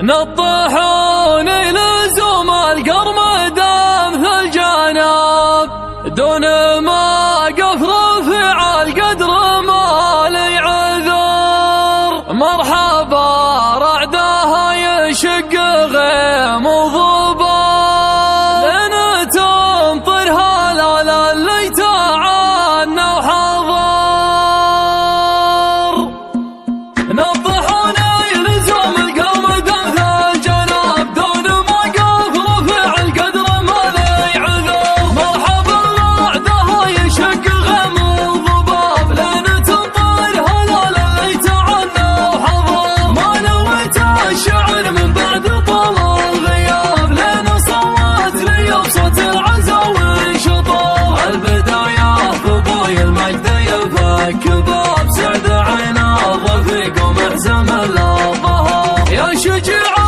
نطحون لزوم القرمدان في الجناب دون ما قف رفع القدر ما لي عذر. مرحبا رعدها يشق غيم وضباب لين تمطر هلال اللي تعانى وحضر. نطحون لزوم القرمدان في الجناب دون ما قف رفع القدر ما لي عذر. مرحبا رعدها يشق غيم وضباب لين تمطر هلال اللي تعانى وحضر. ما نويت الشعر من بعد طول الغياب لين صوت لي بصوت العزا وانشطار. البداية ابوي المجد يفك باب سعد عين الرفيق ومحزم الظهر. يا شجاع